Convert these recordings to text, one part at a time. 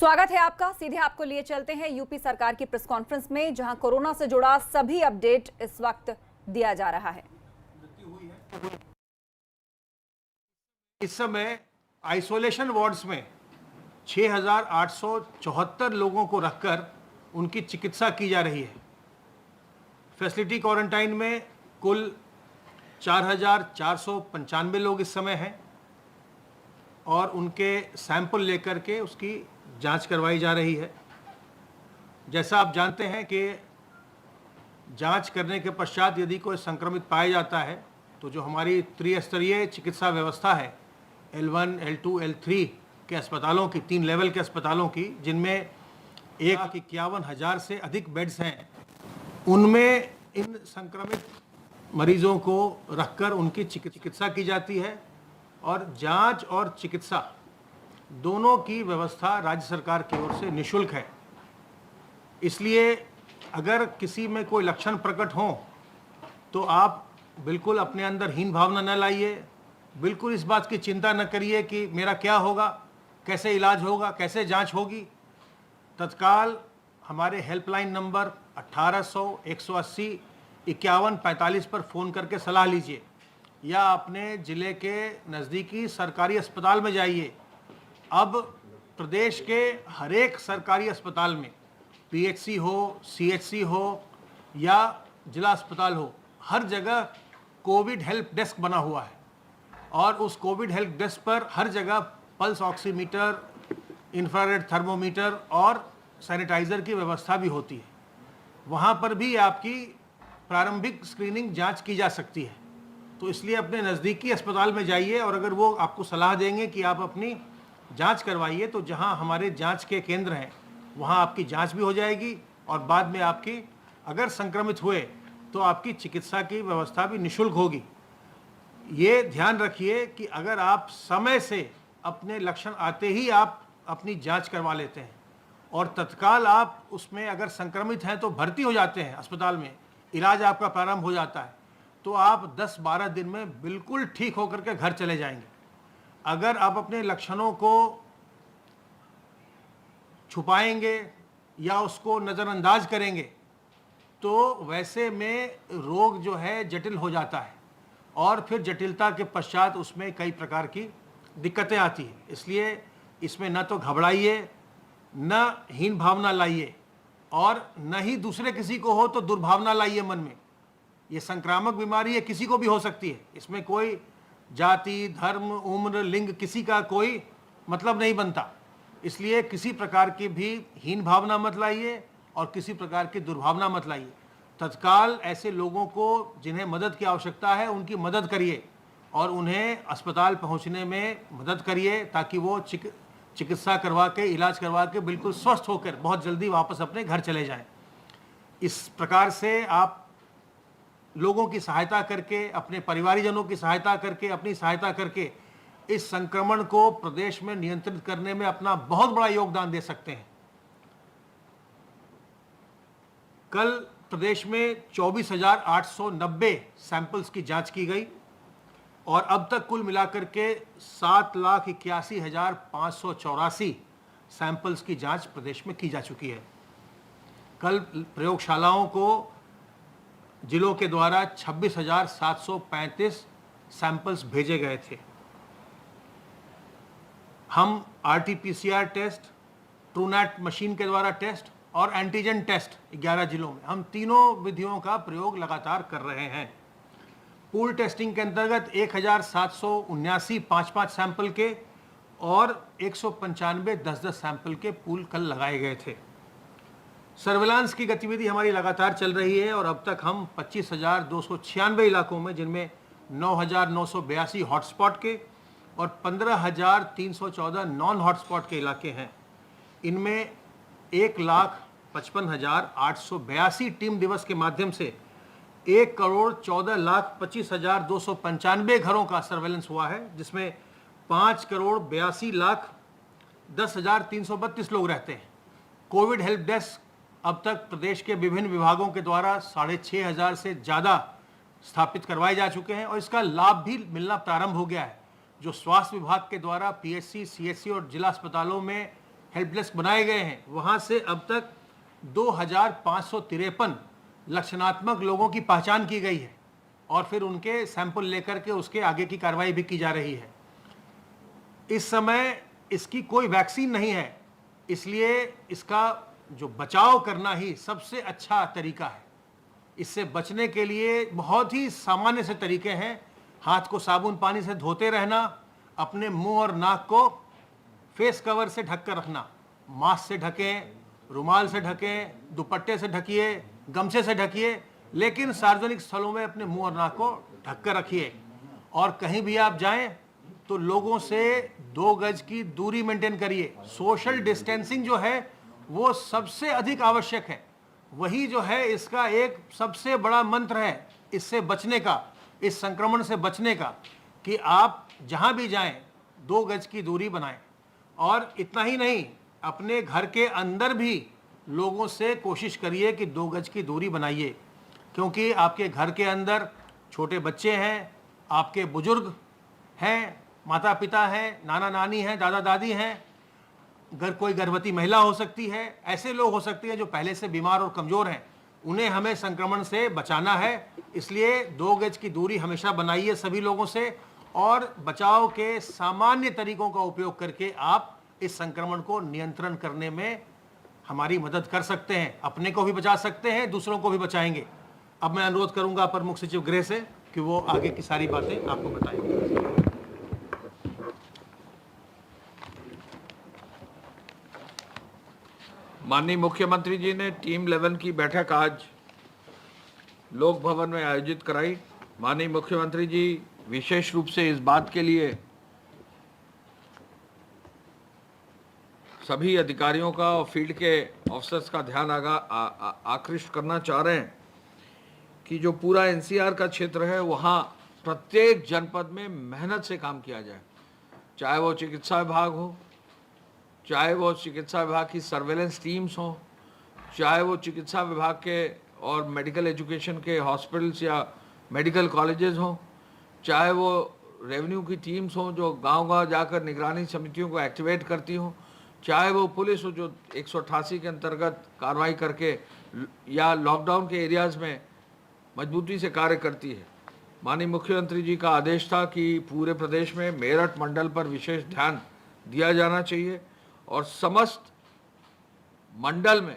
स्वागत है आपका। सीधे आपको लिए चलते हैं यूपी सरकार की प्रेस कॉन्फ्रेंस में, जहां कोरोना से जुड़ा सभी अपडेट इस वक्त दिया जा रहा है। इस समय आइसोलेशन वार्ड्स में 6,874 लोगों को रखकर उनकी चिकित्सा की जा रही है। फैसिलिटी क्वारंटाइन में कुल 4,495 लोग इस समय हैं और उनके सैंपल लेकर के उसकी जांच करवाई जा रही है। जैसा आप जानते हैं कि जांच करने के पश्चात यदि कोई संक्रमित पाया जाता है तो जो हमारी त्रिस्तरीय चिकित्सा व्यवस्था है, L1, L2, L3 के अस्पतालों की, 3 लेवल के अस्पतालों की, जिनमें 1,51,000 से अधिक बेड्स हैं, उनमें इन संक्रमित मरीजों को रखकर उनकी चिकित्सा की जाती है और जांच और चिकित्सा दोनों की व्यवस्था राज्य सरकार की ओर से निःशुल्क है। इसलिए अगर किसी में कोई लक्षण प्रकट हो तो आप बिल्कुल अपने अंदर हीन भावना न लाइए, बिल्कुल इस बात की चिंता न करिए कि मेरा क्या होगा, कैसे इलाज होगा, कैसे जांच होगी। तत्काल हमारे हेल्पलाइन नंबर 1800 180 5145 पर फ़ोन करके सलाह लीजिए या अपने ज़िले के नज़दीकी सरकारी अस्पताल में जाइए। अब प्रदेश के हर एक सरकारी अस्पताल में PHC हो, CHC हो या जिला अस्पताल हो, हर जगह कोविड हेल्प डेस्क बना हुआ है और उस कोविड हेल्प डेस्क पर हर जगह पल्स ऑक्सीमीटर, इंफ्रारेड थर्मोमीटर और सैनिटाइज़र की व्यवस्था भी होती है। वहाँ पर भी आपकी प्रारंभिक स्क्रीनिंग जांच की जा सकती है। तो इसलिए अपने नज़दीकी अस्पताल में जाइए और अगर वो आपको सलाह देंगे कि आप अपनी जांच करवाइए तो जहां हमारे जांच के केंद्र हैं वहां आपकी जांच भी हो जाएगी और बाद में आपकी अगर संक्रमित हुए तो आपकी चिकित्सा की व्यवस्था भी निःशुल्क होगी। ये ध्यान रखिए कि अगर आप समय से अपने लक्षण आते ही आप अपनी जांच करवा लेते हैं और तत्काल आप उसमें अगर संक्रमित हैं तो भर्ती हो जाते हैं अस्पताल में, इलाज आपका प्रारंभ हो जाता है, तो आप 10-12 दिन में बिल्कुल ठीक होकर के घर चले जाएंगे। अगर आप अपने लक्षणों को छुपाएंगे या उसको नज़रअंदाज करेंगे तो वैसे में रोग जो है जटिल हो जाता है और फिर जटिलता के पश्चात उसमें कई प्रकार की दिक्कतें आती हैं। इसलिए इसमें न तो घबराइए, न हीन भावना लाइए और न ही दूसरे किसी को हो तो दुर्भावना लाइए मन में। ये संक्रामक बीमारी है, किसी को भी हो सकती है। इसमें कोई जाति, धर्म, उम्र, लिंग किसी का कोई मतलब नहीं बनता। इसलिए किसी प्रकार की भी हीन भावना मत लाइए और किसी प्रकार की दुर्भावना मत लाइए। तत्काल ऐसे लोगों को जिन्हें मदद की आवश्यकता है उनकी मदद करिए और उन्हें अस्पताल पहुंचने में मदद करिए ताकि वो चिकित्सा करवा के, इलाज करवा के बिल्कुल स्वस्थ होकर बहुत जल्दी वापस अपने घर चले जाएं। इस प्रकार से आप लोगों की सहायता करके, अपने परिवारजनों की सहायता करके, अपनी सहायता करके इस संक्रमण को प्रदेश में नियंत्रित करने में अपना बहुत बड़ा योगदान दे सकते हैं। कल प्रदेश में 24,890 सैंपल्स की जांच की गई और अब तक कुल मिलाकर के 7,81,584 सैंपल्स की जांच प्रदेश में की जा चुकी है। कल प्रयोगशालाओं को जिलों के द्वारा 26,735 सैंपल्स भेजे गए थे। हम RT-PCR टेस्ट, ट्रूनैट मशीन के द्वारा टेस्ट और एंटीजन टेस्ट 11 जिलों में, हम तीनों विधियों का प्रयोग लगातार कर रहे हैं। पूल टेस्टिंग के अंतर्गत 1,779 5-5 सैंपल के और 195 10-10 सैंपल के पूल कल लगाए गए थे। सर्विलांस की गतिविधि हमारी लगातार चल रही है और अब तक हम 25,296 इलाकों में, जिनमें 9,982 हॉटस्पॉट के और 15,314 नॉन हॉटस्पॉट के इलाके हैं, इनमें 1,55,882 टीम दिवस के माध्यम से 1,14,25,295 घरों का सर्वेलेंस हुआ है, जिसमें 5,82,10,332 लोग रहते हैं। कोविड हेल्प डेस्क अब तक प्रदेश के विभिन्न विभागों के द्वारा 6,500 से ज़्यादा स्थापित करवाए जा चुके हैं और इसका लाभ भी मिलना प्रारंभ हो गया है। जो स्वास्थ्य विभाग के द्वारा PHC, CHC और जिला अस्पतालों में हेल्प डेस्क बनाए गए हैं, वहाँ से अब तक 2553 लक्षणात्मक लोगों की पहचान की गई है और फिर उनके सैंपल लेकर के उसके आगे की कार्रवाई भी की जा रही है। इस समय इसकी कोई वैक्सीन नहीं है, इसलिए इसका जो बचाव करना ही सबसे अच्छा तरीका है। इससे बचने के लिए बहुत ही सामान्य से तरीके हैं। हाथ को साबुन पानी से धोते रहना, अपने मुंह और नाक को फेस कवर से ढक कर रखना, मास्क से ढकें, रुमाल से ढकें, दुपट्टे से ढकिए, गमछे से ढकिए, लेकिन सार्वजनिक स्थलों में अपने मुंह और नाक को ढक कर रखिए। और कहीं भी आप जाएं तो लोगों से 2 गज की दूरी मेंटेन करिए। सोशल डिस्टेंसिंग जो है वो सबसे अधिक आवश्यक है, वही जो है इसका एक सबसे बड़ा मंत्र है इससे बचने का, इस संक्रमण से बचने का, कि आप जहां भी जाएं 2 गज की दूरी बनाएं। और इतना ही नहीं, अपने घर के अंदर भी लोगों से कोशिश करिए कि 2 गज की दूरी बनाइए, क्योंकि आपके घर के अंदर छोटे बच्चे हैं, आपके बुजुर्ग हैं, माता पिता हैं, नाना नानी हैं, दादा दादी हैं, कोई गर्भवती महिला हो सकती है, ऐसे लोग हो सकते हैं जो पहले से बीमार और कमज़ोर हैं, उन्हें हमें संक्रमण से बचाना है। इसलिए 2 गज की दूरी हमेशा बनाइए सभी लोगों से, और बचाव के सामान्य तरीकों का उपयोग करके आप इस संक्रमण को नियंत्रण करने में हमारी मदद कर सकते हैं। अपने को भी बचा सकते हैं, दूसरों को भी बचाएंगे। अब मैं अनुरोध करूंगा अपर मुख्य सचिव गृह से कि वो आगे की सारी बातें आपको बताएंगे। माननीय मुख्यमंत्री जी ने टीम 11 की बैठक आज लोक भवन में आयोजित कराई। माननीय मुख्यमंत्री जी विशेष रूप से इस बात के लिए सभी अधिकारियों का और फील्ड के ऑफिसर्स का ध्यान आकृष्ट करना चाह रहे हैं कि जो पूरा एनसीआर का क्षेत्र है वहाँ प्रत्येक जनपद में मेहनत से काम किया जाए, चाहे वो चिकित्सा विभाग हो, चाहे वो चिकित्सा विभाग की सर्वेलेंस टीम्स हों, चाहे वो चिकित्सा विभाग के और मेडिकल एजुकेशन के हॉस्पिटल्स या मेडिकल कॉलेजेस हों, चाहे वो रेवेन्यू की टीम्स हों जो गांव-गांव जाकर निगरानी समितियों को एक्टिवेट करती हों, चाहे वो पुलिस हो जो 188 के अंतर्गत कार्रवाई करके या लॉकडाउन के एरियाज़ में मजबूती से कार्य करती है। माननीय मुख्यमंत्री जी का आदेश था कि पूरे प्रदेश में मेरठ मंडल पर विशेष ध्यान दिया जाना चाहिए और समस्त मंडल में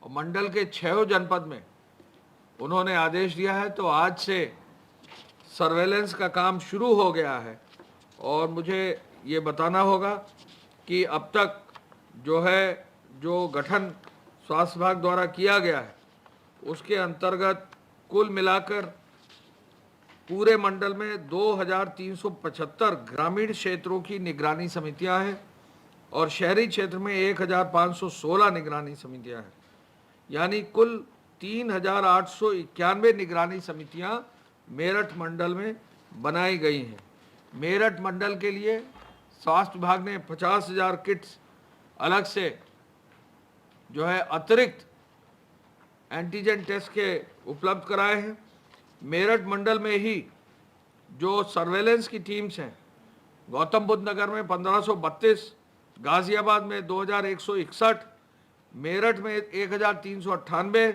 और मंडल के 6 जनपद में उन्होंने आदेश दिया है। तो आज से सर्वेलेंस का काम शुरू हो गया है और मुझे ये बताना होगा कि अब तक जो गठन स्वास्थ्य विभाग द्वारा किया गया है उसके अंतर्गत कुल मिलाकर पूरे मंडल में 2375 ग्रामीण क्षेत्रों की निगरानी समितियां हैं और शहरी क्षेत्र में 1516 निगरानी समितियां हैं, यानी कुल 3891 निगरानी समितियां मेरठ मंडल में बनाई गई हैं। मेरठ मंडल के लिए स्वास्थ्य विभाग ने 50,000 किट्स अलग से जो है अतिरिक्त एंटीजन टेस्ट के उपलब्ध कराए हैं। मेरठ मंडल में ही जो सर्वेलेंस की टीम्स हैं, गौतम बुद्ध नगर में 1532, गाजियाबाद में 2161, मेरठ में 1398,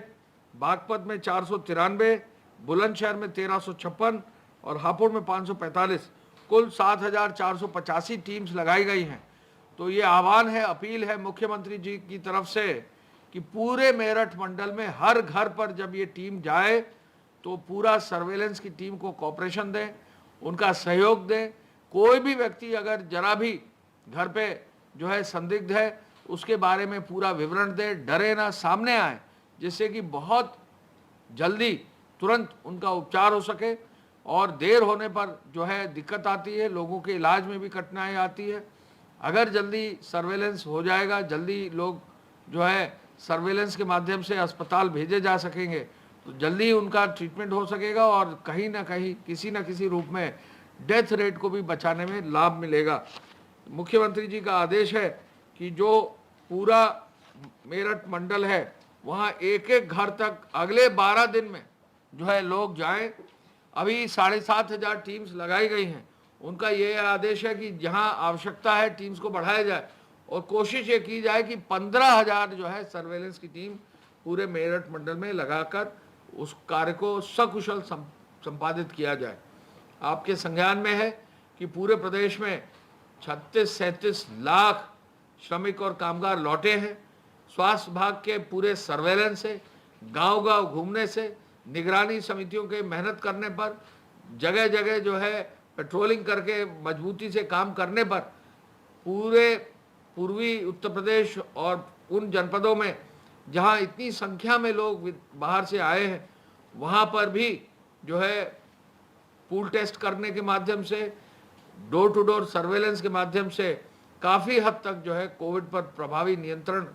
बागपत में 493, बुलंदशहर में 1356 और हापुड़ में 545, कुल 7485 टीम्स लगाई गई हैं। तो ये आह्वान है, अपील है मुख्यमंत्री जी की तरफ से कि पूरे मेरठ मंडल में हर घर पर जब ये टीम जाए तो पूरा सर्वेलेंस की टीम को कॉपरेशन दें, उनका सहयोग दें। कोई भी व्यक्ति अगर जरा भी घर पे जो है संदिग्ध है उसके बारे में पूरा विवरण दें, डरे ना, सामने आए, जिससे कि बहुत जल्दी तुरंत उनका उपचार हो सके। और देर होने पर जो है दिक्कत आती है, लोगों के इलाज में भी कठिनाई आती है। अगर जल्दी सर्वेलेंस हो जाएगा, जल्दी लोग जो है सर्वेलेंस के माध्यम से अस्पताल भेजे जा सकेंगे तो जल्दी उनका ट्रीटमेंट हो सकेगा और कहीं ना कहीं किसी न किसी रूप में डेथ रेट को भी बचाने में लाभ मिलेगा। मुख्यमंत्री जी का आदेश है कि जो पूरा मेरठ मंडल है वहाँ एक एक घर तक अगले 12 दिन में जो है लोग जाएं। अभी 7,500 टीम्स लगाई गई हैं। उनका ये आदेश है कि जहां आवश्यकता है टीम्स को बढ़ाया जाए और कोशिश ये की जाए कि 15,000 जो है सर्वेलेंस की टीम पूरे मेरठ मंडल में लगाकर उस कार्य को सकुशल संपादित किया जाए। आपके संज्ञान में है कि पूरे प्रदेश में 36-37 लाख श्रमिक और कामगार लौटे हैं। स्वास्थ्य विभाग के पूरे सर्वेलेंस से, गांव-गांव घूमने से, निगरानी समितियों के मेहनत करने पर, जगह जगह जो है पेट्रोलिंग करके मजबूती से काम करने पर पूरे पूर्वी उत्तर प्रदेश और उन जनपदों में जहां इतनी संख्या में लोग बाहर से आए हैं, वहां पर भी जो है पूल टेस्ट करने के माध्यम से, डोर टू डोर सर्वेलेंस के माध्यम से काफ़ी हद तक जो है कोविड पर प्रभावी नियंत्रण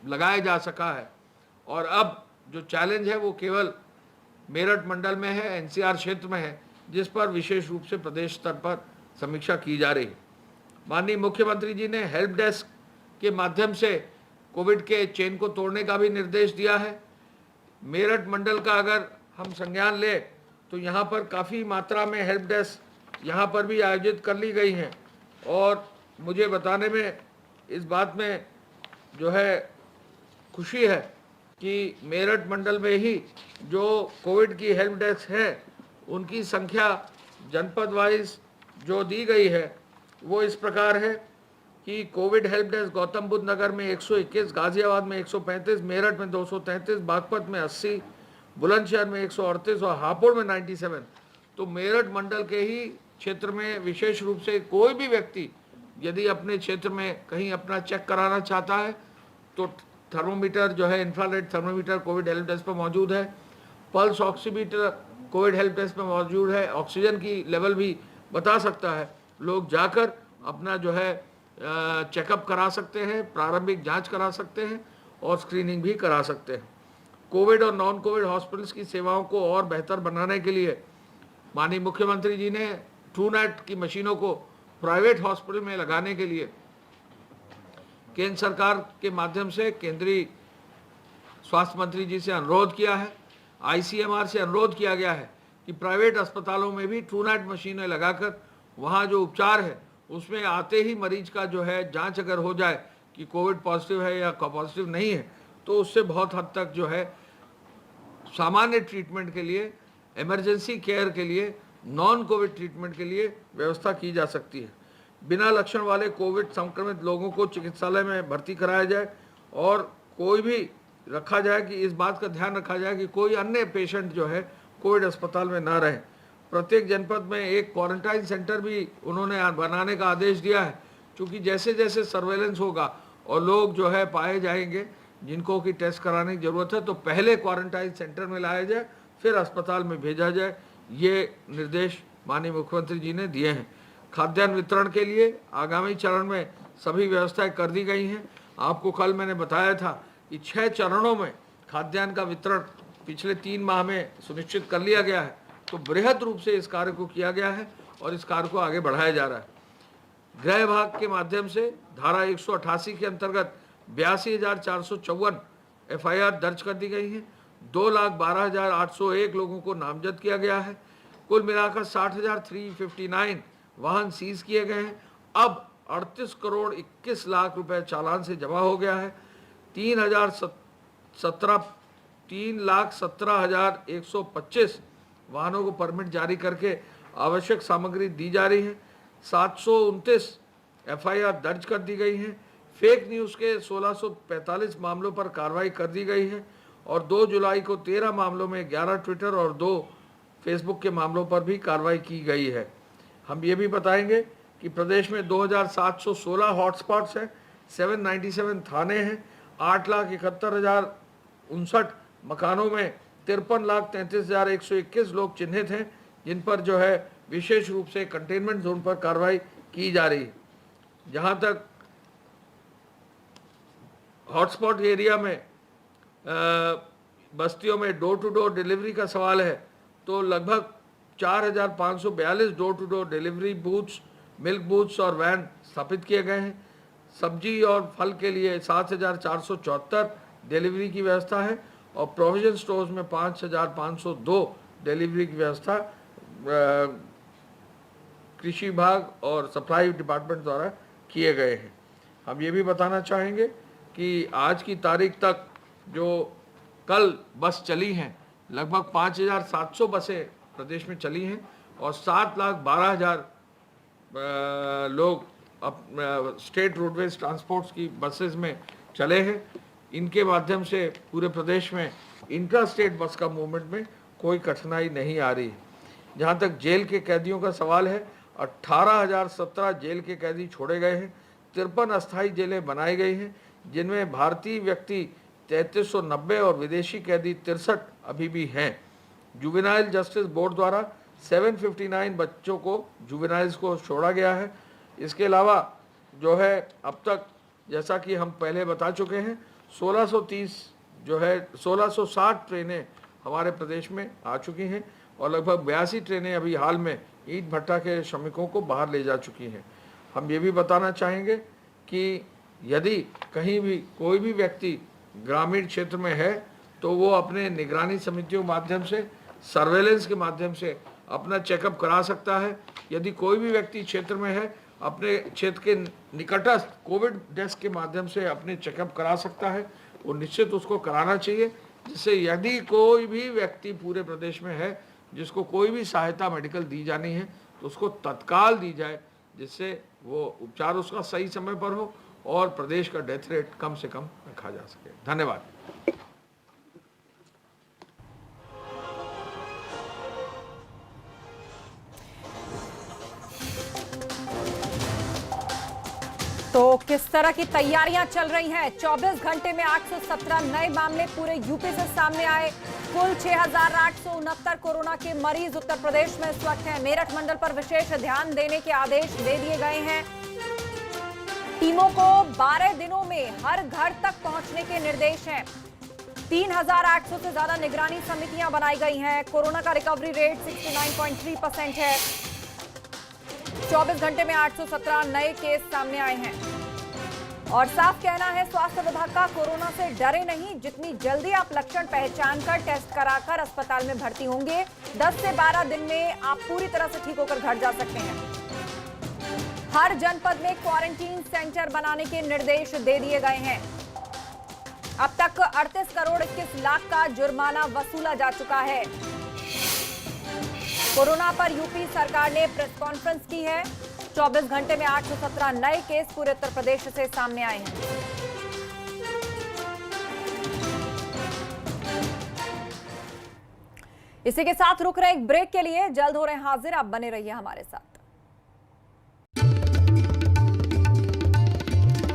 लगाया जा सका है। और अब जो चैलेंज है वो केवल मेरठ मंडल में है, एनसीआर क्षेत्र में है, जिस पर विशेष रूप से प्रदेश स्तर पर समीक्षा की जा रही है। माननीय मुख्यमंत्री जी ने हेल्प डेस्क के माध्यम से कोविड के चेन को तोड़ने का भी निर्देश दिया है। मेरठ मंडल का अगर हम संज्ञान ले तो यहाँ पर काफ़ी मात्रा में हेल्प डेस्क यहाँ पर भी आयोजित कर ली गई हैं और मुझे बताने में इस बात में जो है खुशी है कि मेरठ मंडल में ही जो कोविड की हेल्प डेस्क है उनकी संख्या जनपद वाइज जो दी गई है वो इस प्रकार है कि Covid help desk Gautam Buddh Nagar में 121, गाजियाबाद में 135, मेरठ में 233, बागपत में 80, बुलंदशहर में 138 और हापुड़ में 97। तो मेरठ मंडल के ही क्षेत्र में विशेष रूप से कोई भी व्यक्ति यदि अपने क्षेत्र में कहीं अपना चेक कराना चाहता है तो थर्मोमीटर जो है, infrared thermometer Covid help desk पर मौजूद है, pulse oximeter Covid help desk पर मौजूद है, ऑक्सीजन की लेवल भी बता सकता है। लोग जाकर अपना जो है चेकअप करा सकते हैं, प्रारंभिक जांच करा सकते हैं और स्क्रीनिंग भी करा सकते हैं। कोविड और नॉन कोविड हॉस्पिटल्स की सेवाओं को और बेहतर बनाने के लिए माननीय मुख्यमंत्री जी ने ट्रूनेट की मशीनों को प्राइवेट हॉस्पिटल में लगाने के लिए केंद्र सरकार के माध्यम से केंद्रीय स्वास्थ्य मंत्री जी से अनुरोध किया है। आईसीएमआर से अनुरोध किया गया है कि प्राइवेट अस्पतालों में भी ट्रूनेट मशीनें लगाकर वहाँ जो उपचार है उसमें आते ही मरीज का जो है जांच अगर हो जाए कि कोविड पॉजिटिव है या पॉजिटिव नहीं है तो उससे बहुत हद तक जो है सामान्य ट्रीटमेंट के लिए, इमरजेंसी केयर के लिए, नॉन कोविड ट्रीटमेंट के लिए व्यवस्था की जा सकती है। बिना लक्षण वाले कोविड संक्रमित लोगों को चिकित्सालय में भर्ती कराया जाए और कोई भी रखा जाए कि इस बात का ध्यान रखा जाए कि कोई अन्य पेशेंट जो है कोविड अस्पताल में ना रहे। प्रत्येक जनपद में एक क्वारंटाइन सेंटर भी उन्होंने बनाने का आदेश दिया है, क्योंकि जैसे जैसे सर्वेलेंस होगा और लोग जो है पाए जाएंगे जिनको कि टेस्ट कराने की ज़रूरत है तो पहले क्वारंटाइन सेंटर में लाया जाए, फिर अस्पताल में भेजा जाए। ये निर्देश माननीय मुख्यमंत्री जी ने दिए हैं। खाद्यान्न वितरण के लिए आगामी चरण में सभी व्यवस्थाएं कर दी गई हैं। आपको कल मैंने बताया था कि 6 चरणों में खाद्यान्न का वितरण पिछले 3 माह में सुनिश्चित कर लिया गया है। तो बृहद रूप से इस कार्य को किया गया है और इस कार्य को आगे बढ़ाया जा रहा है। गृह विभाग के माध्यम से धारा 188 के अंतर्गत 82,454 FIR दर्ज कर दी गई है। 2,12,801 लोगों को नामजद किया गया है। कुल मिलाकर 60,359 वाहन सीज किए गए हैं। अब 38 करोड़ 21 लाख रुपए चालान से जमा हो गया है। 3,17,125 वाहनों को परमिट जारी करके आवश्यक सामग्री दी जा रही है। 729 FIR दर्ज कर दी गई हैं। फेक न्यूज़ के 1645 मामलों पर कार्रवाई कर दी गई है और 2 जुलाई को 13 मामलों में 11 ट्विटर और 2 फेसबुक के मामलों पर भी कार्रवाई की गई है। हम ये भी बताएंगे कि प्रदेश में 2,716 हॉटस्पॉट्स हैं, 797 थाने हैं, 8,71,059 मकानों में 53,33,121 लोग चिन्हित हैं, जिन पर जो है विशेष रूप से कंटेनमेंट जोन पर कार्रवाई की जा रही है। जहां तक हॉटस्पॉट एरिया में बस्तियों में डोर टू डोर डिलीवरी का सवाल है तो लगभग 4,542 door to door delivery booths, milk booths और वैन स्थापित किए गए हैं। सब्जी और फल के लिए 7,474 डिलीवरी की व्यवस्था है और प्रोविजन स्टोर्स में 5,502 डिलीवरी की व्यवस्था कृषि विभाग और सप्लाई डिपार्टमेंट द्वारा किए गए हैं। हम ये भी बताना चाहेंगे कि आज की तारीख तक जो कल बस चली हैं, लगभग 5,700 बसें प्रदेश में चली हैं और 7,12,000 लोग स्टेट रोडवेज ट्रांसपोर्ट्स की बसेस में चले हैं। इनके माध्यम से पूरे प्रदेश में इंट्रा स्टेट बस का मूवमेंट में कोई कठिनाई नहीं आ रही है। जहाँ तक जेल के कैदियों का सवाल है, 18,017 जेल के कैदी छोड़े गए हैं, 53 अस्थायी जेलें बनाई गई हैं, जिनमें भारतीय व्यक्ति 3390 और विदेशी कैदी 63 अभी भी हैं। जुवेनाइल जस्टिस बोर्ड द्वारा 759 बच्चों को, जुवेनाइल्स को छोड़ा गया है। इसके अलावा जो है अब तक, जैसा कि हम पहले बता चुके हैं, 1660 ट्रेनें हमारे प्रदेश में आ चुकी हैं और लगभग 82 ट्रेनें अभी हाल में ईंट भट्टा के श्रमिकों को बाहर ले जा चुकी हैं। हम ये भी बताना चाहेंगे कि यदि कहीं भी कोई भी व्यक्ति ग्रामीण क्षेत्र में है तो वो अपने निगरानी समितियों के माध्यम से, सर्वेलेंस के माध्यम से अपना चेकअप करा सकता है। यदि कोई भी व्यक्ति क्षेत्र में है, अपने क्षेत्र के निकटस्थ कोविड डेस्क के माध्यम से अपने चेकअप करा सकता है, वो निश्चित उसको कराना चाहिए, जिससे यदि कोई भी व्यक्ति पूरे प्रदेश में है जिसको कोई भी सहायता मेडिकल दी जानी है तो उसको तत्काल दी जाए, जिससे वो उपचार उसका सही समय पर हो और प्रदेश का डेथ रेट कम से कम रखा जा सके। धन्यवाद। तो किस तरह की तैयारियां चल रही हैं? 24 घंटे में 817 नए मामले पूरे यूपी से सामने आए। कुल 6,869 कोरोना के मरीज उत्तर प्रदेश में इस वक्त हैं। मेरठ मंडल पर विशेष ध्यान देने के आदेश दे दिए गए हैं। टीमों को 12 दिनों में हर घर तक पहुंचने के निर्देश हैं। 3,800 से ज्यादा निगरानी समितियां बनाई गई हैं। कोरोना का रिकवरी रेट 69.3% है। 24 घंटे में 817 नए केस सामने आए हैं और साफ कहना है स्वास्थ्य विभाग का, कोरोना से डरे नहीं, जितनी जल्दी आप लक्षण पहचान कर टेस्ट कराकर अस्पताल में भर्ती होंगे, 10 से 12 दिन में आप पूरी तरह से ठीक होकर घर जा सकते हैं। हर जनपद में क्वारंटीन सेंटर बनाने के निर्देश दे दिए गए हैं। अब तक 38 करोड़ 21 लाख का जुर्माना वसूला जा चुका है। कोरोना पर यूपी सरकार ने प्रेस कॉन्फ्रेंस की है। 24 घंटे में 817 नए केस पूरे उत्तर प्रदेश से सामने आए हैं। इसी के साथ रुक रहे एक ब्रेक के लिए, जल्द हो रहे हैं हाजिर, आप बने रहिए हमारे साथ।